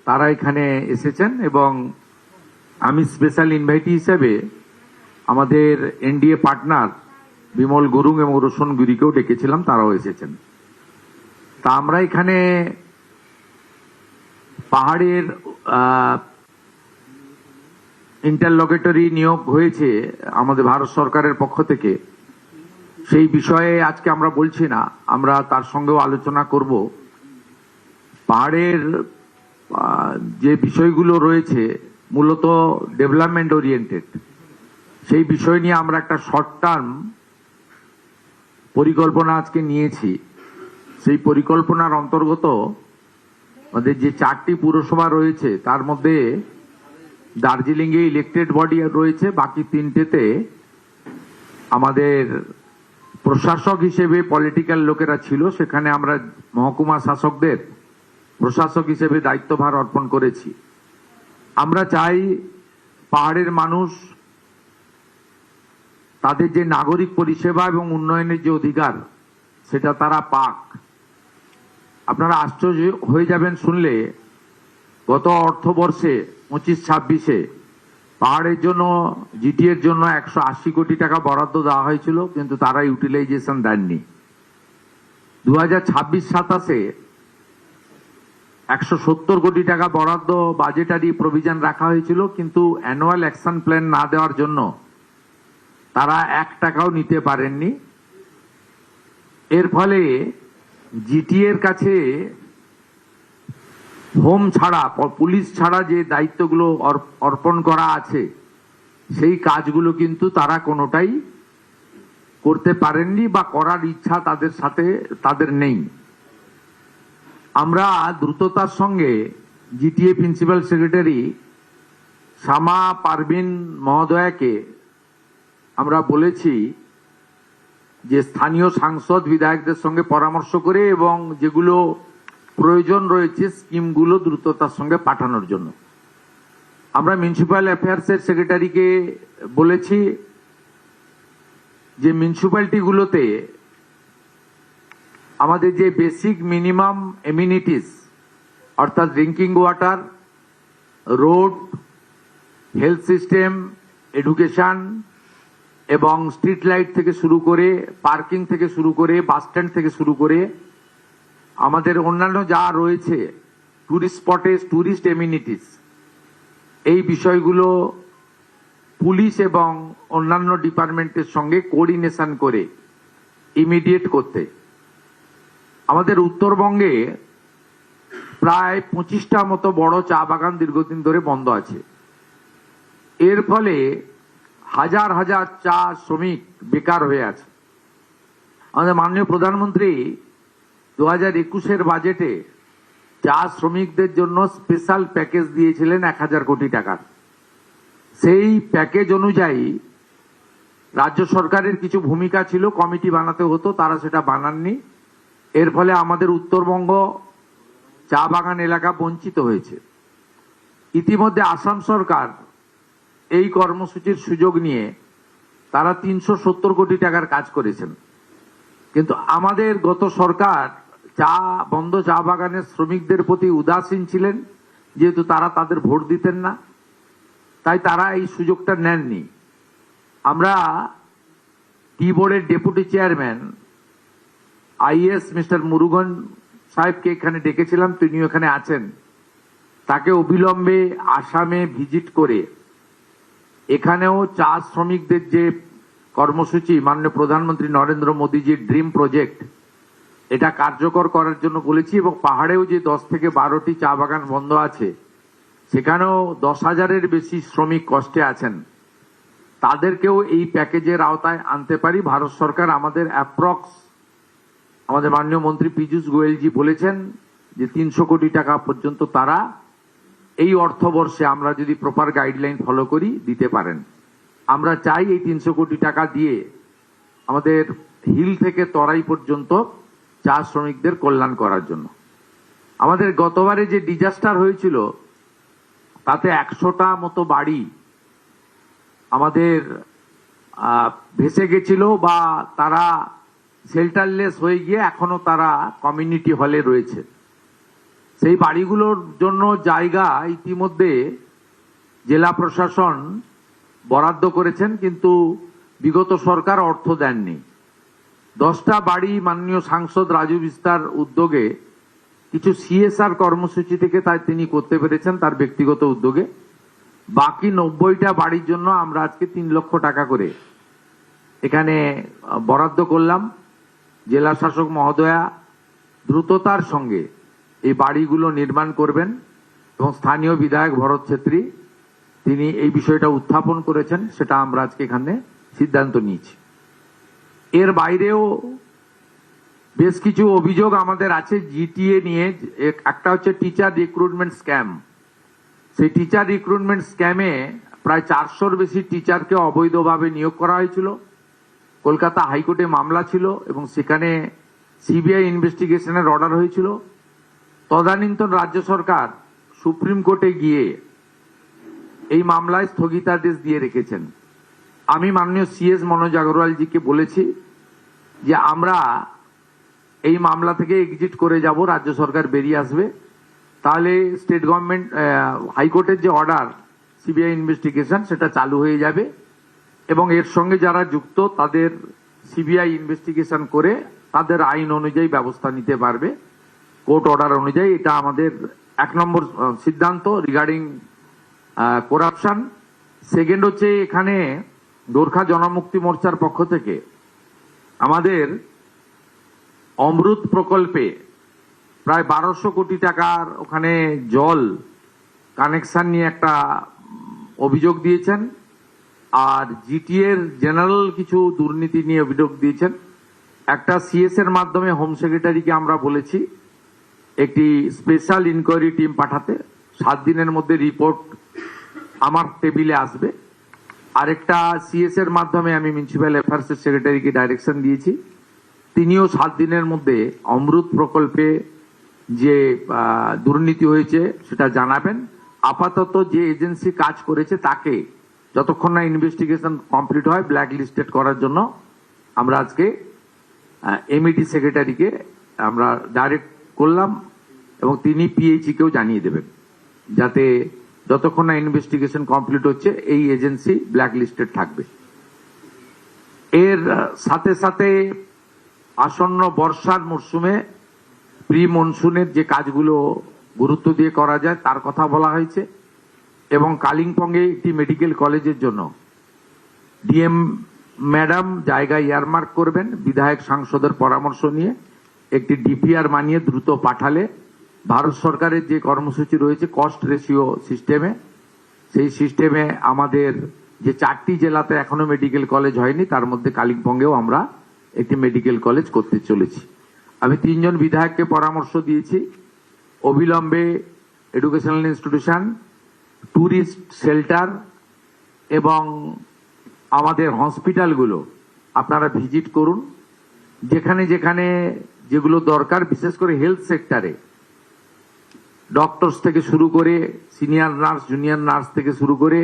তারা এখানে এসেছেন এবং আমি স্পেশাল ইনভাইটি হিসেবে আমাদের এনডিএ পার্টনার বিমল গুরুং এবং রোশন গুরিকেও ডেকেছিলাম, তারাও এসেছেন। তা আমরা এখানে পাহাড়ের ইন্টারলকেটরি নিয়োগ হয়েছে আমাদের ভারত সরকারের পক্ষ থেকে, সেই বিষয়ে আজকে আমরা বলছি না, আমরা তার সঙ্গেও আলোচনা করব। পাহাড়ের যে বিষয়গুলো রয়েছে মূলত ডেভেলপমেন্ট ওরিয়েন্টেড, সেই বিষয় নিয়ে আমরা একটা শর্ট টার্ম পরিকল্পনা আজকে নিয়েছি। সেই পরিকল্পনার অন্তর্গত আমাদের যে 4টি পুরসভা রয়েছে তার মধ্যে দার্জিলিংয়ে ইলেকটেড বডি রয়েছে, বাকি 3টেতে আমাদের প্রশাসক হিসেবে পলিটিক্যাল লোকেরা ছিল, সেখানে আমরা মহকুমা শাসকদের প্রশাসক হিসেবে দায়িত্বভার অর্পণ করেছি। আমরা চাই পাহাড়ের মানুষ তাদের যে নাগরিক পরিষেবা এবং উন্নয়নের যে অধিকার সেটা তারা পাক। আপনারা আশ্চর্য হয়ে যাবেন শুনলে, গত অর্থবর্ষে 25-26-এ পাহাড়ের জন্য জিটিএর জন্য 180 কোটি টাকা বরাদ্দ দেওয়া হয়েছিল, কিন্তু তারা ইউটিলাইজেশন দেননি। 2026-27-এ 170 কোটি টাকা বরাদ্দ বাজেটারি প্রভিশন রাখা হয়েছিল, কিন্তু অ্যানুয়াল অ্যাকশন প্ল্যান না দেওয়ার জন্য তারা 1 টাকাও নিতে পারেননি। এর ফলে জিটিএর কাছে হোম ছাড়া, পুলিশ ছাড়া যে দায়িত্বগুলো অর্পণ করা আছে সেই কাজগুলো কিন্তু তারা কোনোটাই করতে পারেননি বা করার ইচ্ছা তাদের নেই। আমরা দ্রুততার সঙ্গে GTA principal secretary Shama Parveen মহোদয়াকে আমরা বলেছি যে স্থানীয় সাংসদ বিধায়কদের সঙ্গে পরামর্শ করে এবং যেগুলো প্রয়োজন রয়েছে স্কিমগুলো দ্রুততার সঙ্গে পাঠানোর জন্য। আমরা মিউনিসিপ্যাল অ্যাফেয়ার্সের সেক্রেটারিকে বলেছি যে মিউনিসিপ্যালিটিগুলোতে আমাদের যে বেসিক মিনিমাম এমিনিটিস অর্থাৎ drinking water, road, health system, education এবং স্ট্রিট লাইট থেকে শুরু করে, পার্কিং থেকে শুরু করে, বাস স্ট্যান্ড থেকে শুরু করে আমাদের অন্যান্য যা রয়েছে টুরিস্ট স্পটেস, টুরিস্ট এমিনিটিস, এই বিষয়গুলো পুলিশ এবং অন্যান্য ডিপার্টমেন্টের সঙ্গে কোঅর্ডিনেশন করে ইমিডিয়েট করতে। আমাদের উত্তরবঙ্গে প্রায় 25টা মতো বড় চা বাগান দীর্ঘদিন ধরে বন্ধ আছে। এর ফলে হাজার হাজার চা শ্রমিক বেকার হয়ে আছে। আমাদের মাননীয় প্রধানমন্ত্রী 2021-এর বাজেটে চা শ্রমিকদের জন্য স্পেশাল প্যাকেজ দিয়েছিলেন 1000 কোটি টাকার। সেই প্যাকেজ অনুযায়ী রাজ্য সরকারের কিছু ভূমিকা ছিল, কমিটি বানাতে হতো, তারা সেটা বানাননি। এর ফলে আমাদের উত্তরবঙ্গ চা বাগান এলাকা বঞ্চিত হয়েছে। ইতিমধ্যে আসাম সরকার এই কর্মসূচির সুযোগ নিয়ে তারা 370 কোটি টাকার কাজ করেছেন, কিন্তু আমাদের গত সরকার বন্ধ চা বাগানের শ্রমিকদের প্রতি উদাসীন ছিলেন, যেহেতু তারা তাদের ভোট দিতেন না, তাই তারা এই সুযোগটা নেননি। আমরা টি বোর্ডের deputy chairman is mister Murugan সাহেবকে এখানে ডেকেছিলাম, তিনিও এখানে আছেন। তাকে অবিলম্বে আসামে ভিজিট করে এখানেও চা শ্রমিকদের যে কর্মসূচি মাননীয় প্রধানমন্ত্রী নরেন্দ্র মোদীজির ড্রিম প্রজেক্ট, এটা কার্যকর করার জন্য বলেছি। এবং পাহাড়েও যে 10 থেকে 12টি চা বাগান বন্ধ আছে, সেখানেও 10,000-এর বেশি শ্রমিক কষ্টে আছেন, তাদেরকেও এই প্যাকেজের আওতায় আনতে পারি। ভারত সরকার আমাদের আমাদের মাননীয় মন্ত্রী পীযূষ গোয়েলজি বলেছেন যে 300 কোটি টাকা পর্যন্ত তারা এই অর্থবর্ষে, আমরা যদি প্রপার গাইডলাইন ফলো করি, দিতে পারেন। আমরা চাই এই 300 কোটি টাকা দিয়ে আমাদের হিল থেকে তরাই পর্যন্ত চা শ্রমিকদের কল্যাণ করার জন্য। আমাদের গতবারে যে ডিজাস্টার হয়েছিল তাতে 100টা মতো বাড়ি আমাদের ভেসে গেছিল বা তারা শেল্টারলেস হয়ে গিয়ে এখনো তারা কমিউনিটি হলে রয়েছে। সেই বাড়িগুলোর জন্য জায়গা ইতিমধ্যে জেলা প্রশাসন বরাদ্দ করেছেন, কিন্তু বিগত সরকার অর্থ দেননি। 10টা বাড়ি মাননীয় সাংসদ রাজু বিস্তার উদ্যোগে কিছু সিএসআর কর্মসূচি থেকে তাই তিনি করতে পেরেছেন তার ব্যক্তিগত উদ্যোগে। বাকি 90টা বাড়ির জন্য আমরা আজকে 3 লক্ষ টাকা করে এখানে বরাদ্দ করলাম। জেলা শাসক মহোদয়া দ্রুততার সঙ্গে এই বাড়িগুলো নির্মাণ করবেন এবং স্থানীয় বিধায়ক ভরত ছেত্রী তিনি এই বিষয়টা উত্থাপন করেছেন, সেটা আমরা আজকে এখানে সিদ্ধান্ত নিয়েছি। এর বাইরেও বেশ কিছু অভিযোগ আমাদের আছে জিটিএ নিয়ে। একটা হচ্ছে টিচার রিক্রুটমেন্ট স্ক্যাম। সেই টিচার রিক্রুটমেন্ট স্ক্যামে প্রায় 400-র বেশি টিচারকে অবৈধভাবে নিয়োগ করা হয়েছিল। কলকাতা হাইকোর্টে মামলা ছিল এবং সেখানে সিবিআই ইনভেস্টিগেশনের অর্ডার হয়েছিল। তদানীন্তন রাজ্য সরকার সুপ্রিম কোর্টে গিয়ে এই মামলায় স্থগিতাদেশ দিয়ে রেখেছেন। আমি মাননীয় সিএস মনোজ আগরওয়ালজিকে বলেছি যে আমরা এই মামলা থেকে এক্সিট করে যাব, রাজ্য সরকার বেরিয়ে আসবে, তাহলে স্টেট গভর্নমেন্ট হাইকোর্টের যে অর্ডার সিবিআই ইনভেস্টিগেশন সেটা চালু হয়ে যাবে এবং এর সঙ্গে যারা যুক্ত তাদের সিবিআই ইনভেস্টিগেশন করে তাদের আইন অনুযায়ী ব্যবস্থা নিতে পারবে, কোর্ট অর্ডার অনুযায়ী। এটা আমাদের 1 নম্বর সিদ্ধান্ত রিগার্ডিং করাপশন। সেকেন্ড হচ্ছে এখানে গোর্খা জনমুক্তি মোর্চার পক্ষ থেকে আমাদের অমৃত প্রকল্পে প্রায় 1200 কোটি টাকার ওখানে জল কানেকশন নিয়ে একটা অভিযোগ দিয়েছেন, আর জিটিএর জেনারেল কিছু দুর্নীতি নিয়ে অভিযোগ দিয়েছেন। একটা সিএস এর মাধ্যমে হোম সেক্রেটারিকে আমরা বলেছি একটি স্পেশাল ইনকোয়ারি টিম পাঠাতে, 7 দিনের মধ্যে রিপোর্ট আমার টেবিলে আসবে। আরেকটা সিএস এর মাধ্যমে আমি মিউনিসিপ্যাল অ্যাফেয়ার্স এর সেক্রেটারিকে ডাইরেকশন দিয়েছি, তিনিও 7 দিনের মধ্যে অমৃত প্রকল্পে যে দুর্নীতি হয়েছে সেটা জানাবেন। আপাতত যে এজেন্সি কাজ করেছে তাকে যতক্ষণ না ইনভেস্টিগেশন কমপ্লিট হয় ব্ল্যাক লিস্টেড করার জন্য আমরা আজকে এমইডি সেক্রেটারিকে আমরা ডাইরেক্ট করলাম এবং তিনি পিএইচই কেও জানিয়ে দেবেন যাতে যতক্ষণ না ইনভেস্টিগেশন কমপ্লিট হচ্ছে এই এজেন্সি ব্ল্যাক লিস্টেড থাকবে। এর সাথে সাথে আসন্ন বর্ষার মরশুমে প্রি মনসুনের যে কাজগুলো গুরুত্ব দিয়ে করা যায় তার কথা বলা হয়েছে এবং কালিম্পংয়ে একটি মেডিকেল কলেজের জন্য ডিএম ম্যাডাম জায়গা ইয়ারমার্ক করবেন, বিধায়ক সাংসদের পরামর্শ নিয়ে একটি ডিপিআর বানিয়ে দ্রুত পাঠালে ভারত সরকারের যে কর্মসূচি রয়েছে কস্ট রেশিও সিস্টেমে, সেই সিস্টেমে আমাদের যে 4টি জেলাতে এখনো মেডিকেল কলেজ হয়নি তার মধ্যে কালিম্পংয়েও আমরা একটি মেডিকেল কলেজ করতে চলেছি। আমি 3 জন বিধায়ককে পরামর্শ দিয়েছি অবিলম্বে এডুকেশনাল ইনস্টিটিউশন, ট্যুরিস্ট শেল্টার এবং আমাদের হসপিটালগুলো আপনারা ভিজিট করুন। যেখানে যেখানে যেগুলো দরকার, বিশেষ করে হেলথ সেক্টরে ডক্টরস থেকে শুরু করে সিনিয়র নার্স, জুনিয়র নার্স থেকে শুরু করে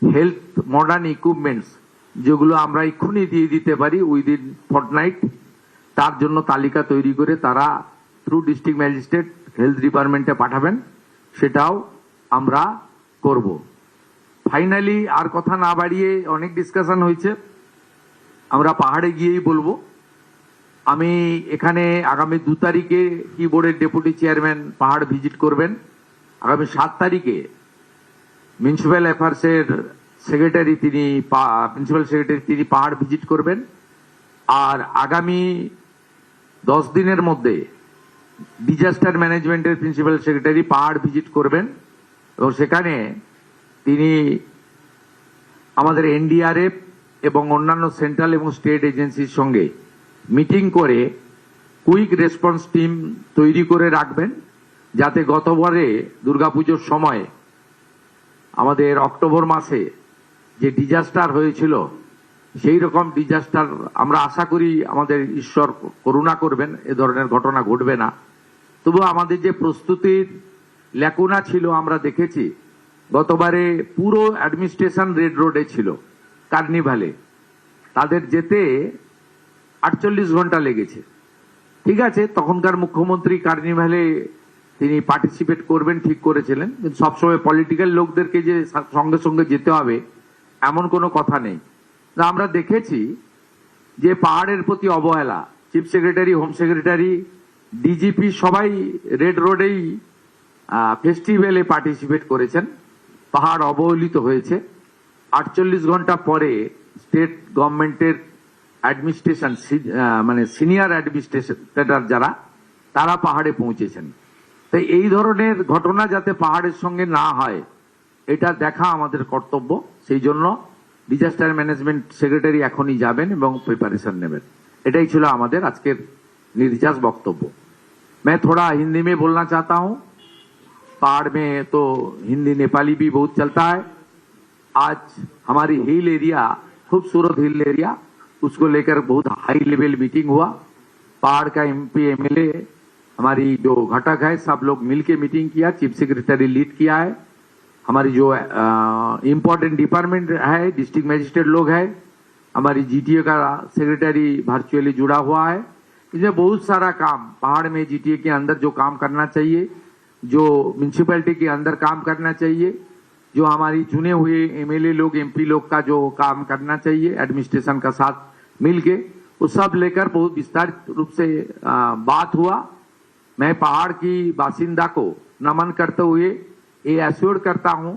হেলথ মডার্ন ইকুইপমেন্টস যেগুলো আমরা এক্ষুনি দিয়ে দিতে পারি উইদিন ফর্টনাইট, তার জন্য তালিকা তৈরি করে তারা থ্রু ডিস্ট্রিক্ট ম্যাজিস্ট্রেট হেলথ ডিপার্টমেন্টে পাঠাবেন, সেটাও আমরা করব। ফাইনালি আর কথা না বাড়িয়ে, অনেক ডিসকাশন হয়েছে, আমরা পাহাড়ে গিয়েই বলবো। আমি এখানে আগামী 2 তারিখে কি বোর্ডের ডেপুটি চেয়ারম্যান পাহাড় ভিজিট করবেন, আগামী 7 তারিখে মিউনিসিপ্যাল অ্যাফেয়ার্স এর সেক্রেটারি প্রিন্সিপাল সেক্রেটারি তিনি পাহাড় ভিজিট করবেন, আর আগামী 10 দিনের মধ্যে ডিজাস্টার ম্যানেজমেন্টের প্রিন্সিপাল সেক্রেটারি পাহাড় ভিজিট করবেন এবং সেখানে তিনি আমাদের এনডিআরএফ এবং অন্যান্য সেন্ট্রাল এবং স্টেট এজেন্সির সঙ্গে মিটিং করে কুইক রেসপন্স টিম তৈরি করে রাখবেন, যাতে গতবারে দুর্গাপুজোর সময় আমাদের অক্টোবর মাসে যে ডিজাস্টার হয়েছিল সেই রকম ডিজাস্টার আমরা আশা করি, আমাদের ঈশ্বর করুণা করবেন, এ ধরনের ঘটনা ঘটবে না। তবু আমাদের যে প্রস্তুতির ল্যাকুনা ছিল আমরা দেখেছি, গতবারে পুরো অ্যাডমিনিস্ট্রেশন রেড রোডে ছিল কার্নিভালে, তাদের যেতে 48 ঘন্টা লেগেছে। ঠিক আছে, তখনকার মুখ্যমন্ত্রী কার্নিভালে তিনি পার্টিসিপেট করবেন ঠিক করেছিলেন, কিন্তু সবসময় পলিটিক্যাল লোকদেরকে যে সঙ্গে সঙ্গে যেতে হবে এমন কোনো কথা নেই। আমরা দেখেছি যে পাহাড়ের প্রতি অবহেলা, chief secretary, home secretary, DGP সবাই রেড রোডেই ফেস্টিভ্যালে পার্টিসিপেট করেছেন। পাহাড় অবহেলিত হয়েছে। 48 ঘন্টা পরে স্টেট গভর্নমেন্টের অ্যাডমিনিস্ট্রেশন মানে সিনিয়র অ্যাডমিনিস্ট্রেটর যারা, তারা পাহাড়ে পৌঁছেছেন। তাই এই ধরনের ঘটনা যাতে পাহাড়ের সঙ্গে না হয় এটা দেখা আমাদের কর্তব্য। সেই জন্য ডিজাস্টার ম্যানেজমেন্ট সেক্রেটারি এখনই যাবেন এবং প্রিপারেশন নেবেন। এটাই ছিল আমাদের আজকের निर्दिष्ट वक्तव्य। मैं थोड़ा हिंदी में बोलना चाहता हूं। पहाड़ में तो हिंदी नेपाली भी बहुत चलता है। आज हमारी हिल एरिया, खूबसूरत हिल एरिया, उसको लेकर बहुत हाई लेवल मीटिंग हुआ। पहाड़ का एमपी एमएलए, हमारी जो घटक है, सब लोग मिलके मीटिंग किया। चीफ सेक्रेटरी लीड किया है। हमारी जो इम्पोर्टेंट डिपार्टमेंट है, डिस्ट्रिक्ट मजिस्ट्रेट लोग है, हमारी जीटीए का सेक्रेटरी वर्चुअली जुड़ा हुआ है। इसमें बहुत सारा काम पहाड़ में जीटीए के अंदर जो काम करना चाहिए, जो म्यूनिसिपैलिटी के अंदर काम करना चाहिए, जो हमारी चुने हुए एमएलए लोग, एमपी लोग का जो काम करना चाहिए एडमिनिस्ट्रेशन का साथ मिलके, वो सब लेकर बहुत विस्तारित रूप से बात हुआ। मैं पहाड़ की बासिंदा को नमन करते हुए ये एश्योर करता हूं,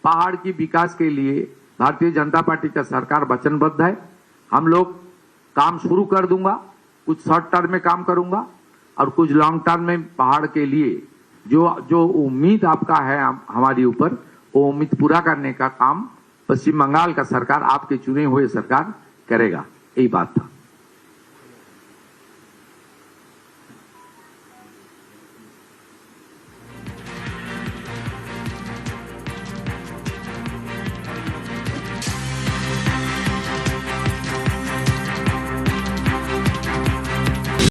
पहाड़ की विकास के लिए भारतीय जनता पार्टी का सरकार वचनबद्ध है। हम लोग काम शुरू कर दूंगा, कुछ शॉर्ट टर्म में काम करूंगा और कुछ लॉन्ग टर्म में पहाड़ के लिए जो उम्मीद आपका है हमारी ऊपर, वो उम्मीद पूरा करने का काम पश्चिम बंगाल का सरकार, आपके चुने हुए सरकार करेगा। यही बात था।